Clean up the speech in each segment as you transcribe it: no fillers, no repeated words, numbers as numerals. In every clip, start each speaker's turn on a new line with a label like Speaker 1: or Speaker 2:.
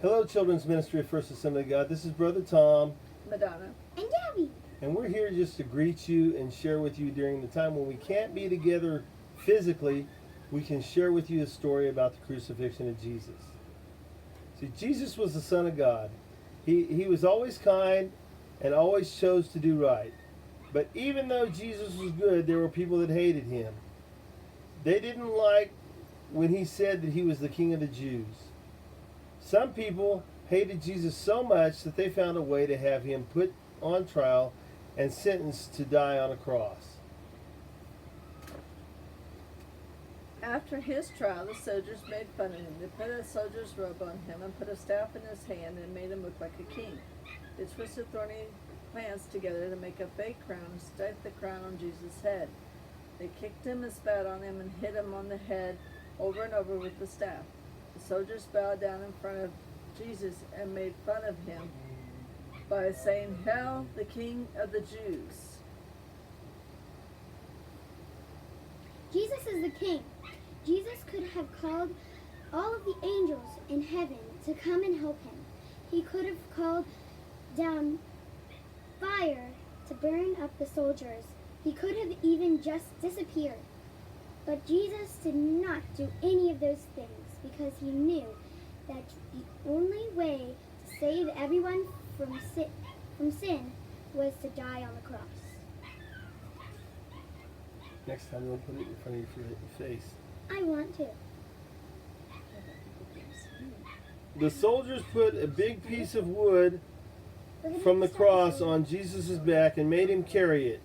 Speaker 1: Hello, Children's Ministry of First Assembly of God. This is Brother Tom.
Speaker 2: Madonna.
Speaker 3: And Gabby.
Speaker 1: And we're here just to greet you and share with you during the time when we can't be together physically. We can share with you a story about the crucifixion of Jesus. See, Jesus was the Son of God. He was always kind and always chose to do right. But even though Jesus was good, there were people that hated him. They didn't like when he said that he was the King of the Jews. Some people hated Jesus so much that they found a way to have him put on trial and sentenced to die on a cross.
Speaker 2: After his trial, the soldiers made fun of him. They put a soldier's robe on him and put a staff in his hand and made him look like a king. They twisted thorny plants together to make a fake crown and stuck the crown on Jesus' head. They kicked him and spat on him and hit him on the head over and over with the staff. The soldiers bowed down in front of Jesus and made fun of him by saying, "Hail, the King of the Jews."
Speaker 3: Jesus is the King. Jesus could have called all of the angels in heaven to come and help him. He could have called down fire to burn up the soldiers. He could have even just disappeared. But Jesus did not do any of those things because he knew that the only way to save everyone from sin was to die on the cross.
Speaker 1: Next time, we'll put it in front of your face.
Speaker 3: I want to.
Speaker 1: The soldiers put a big piece of wood from the cross on Jesus' back and made him carry it.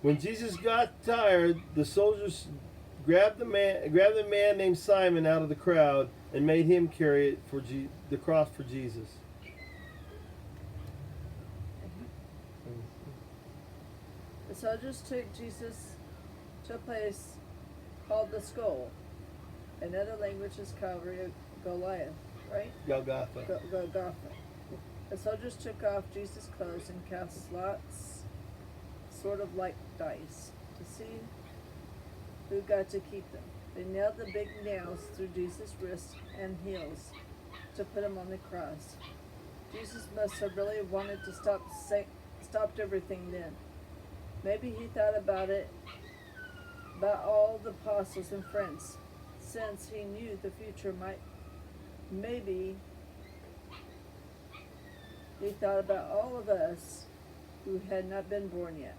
Speaker 1: When Jesus got tired, the soldiers grabbed the man named Simon out of the crowd and made him carry it for the cross for Jesus.
Speaker 2: The soldiers took Jesus to a place called the Skull. In other languages, Calvary, Goliath, right?
Speaker 1: Golgotha.
Speaker 2: Golgotha. The soldiers took off Jesus' clothes and cast lots, sort of like dice, to see who got to keep them. They nailed the big nails through Jesus' wrists and heels to put him on the cross. Jesus must have really wanted to stopped everything then. Maybe he thought about all the apostles and friends, since he knew the future might. Maybe he thought about all of us who had not been born yet.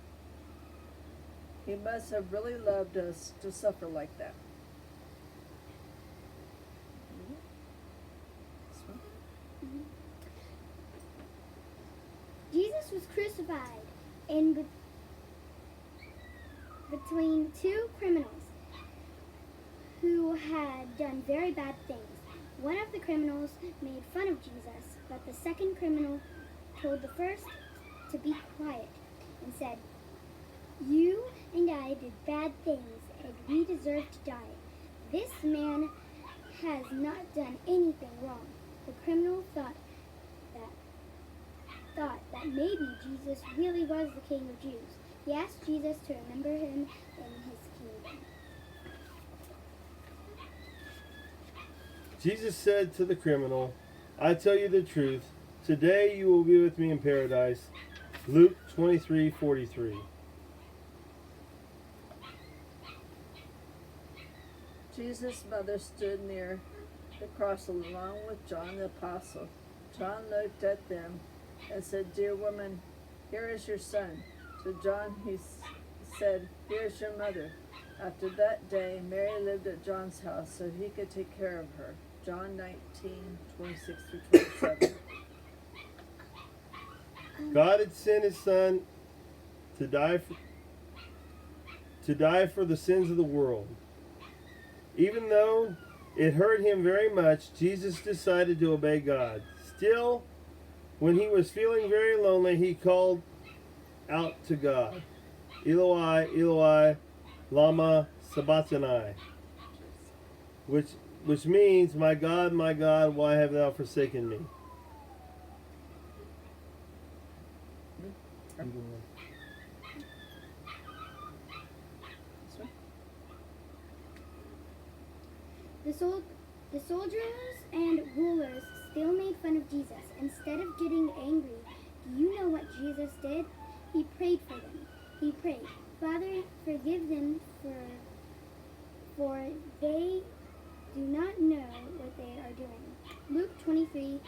Speaker 2: He must have really loved us to suffer like that.
Speaker 3: Jesus was crucified in between two criminals who had done very bad things. One of the criminals made fun of Jesus, but the second criminal told the first to be quiet and said, "You and I did bad things, and we deserve to die. This man has not done anything wrong." The criminal thought that maybe Jesus really was the King of Jews. He asked Jesus to remember him in his kingdom.
Speaker 1: Jesus said to the criminal, "I tell you the truth, today you will be with me in paradise." Luke 23:43.
Speaker 2: Jesus' mother stood near the cross along with John the Apostle. John looked at them and said, "Dear woman, here is your son." To John he said, "Here is your mother." After that day, Mary lived at John's house so he could take care of her. John 19:26-27.
Speaker 1: God had sent his son to die for the sins of the world. Even though it hurt him very much, Jesus decided to obey God. Still, when he was feeling very lonely, he called out to God, "Eloi, Eloi, lama sabachthani," which means, my God, why have thou forsaken me?"
Speaker 3: The soldiers and rulers still made fun 3:34.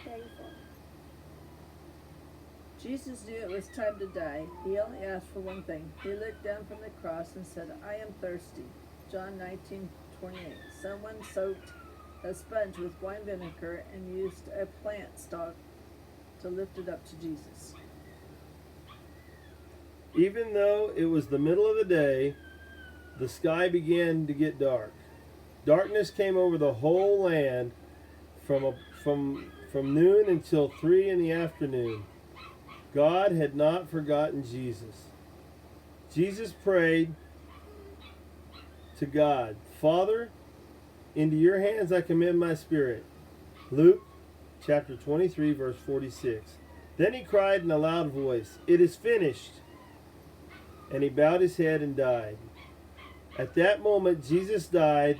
Speaker 2: Jesus knew it was time to die. He only asked for one thing. He looked down from the cross and said, I am thirsty. John 19:28. Someone soaked a sponge with wine vinegar and used a plant stalk to lift it up to Jesus.
Speaker 1: Even though it was the middle of the day, the sky began to get dark. Darkness came over the whole land from noon until 3 in the afternoon. God had not forgotten Jesus. Jesus prayed to God, Father, into your hands I commend my spirit. Luke chapter 23, verse 46. Then he cried in a loud voice, it is finished. And he bowed his head and died. At that moment, Jesus died.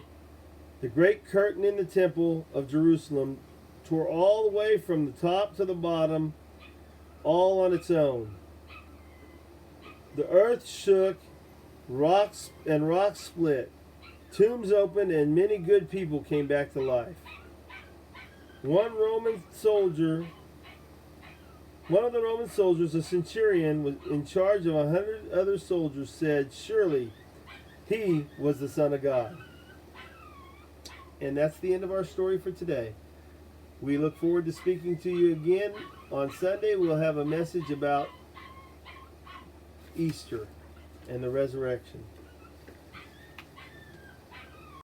Speaker 1: The great curtain in the temple of Jerusalem tore all the way from the top to the bottom, all on its own. The earth shook, rocks split, tombs opened, and many good people came back to life. One of the Roman soldiers, a centurion was in charge of 100 other soldiers, said, surely he was the Son of God. And that's the end of our story for today. We look forward to speaking to you again on Sunday. We'll have a message about Easter and the resurrection.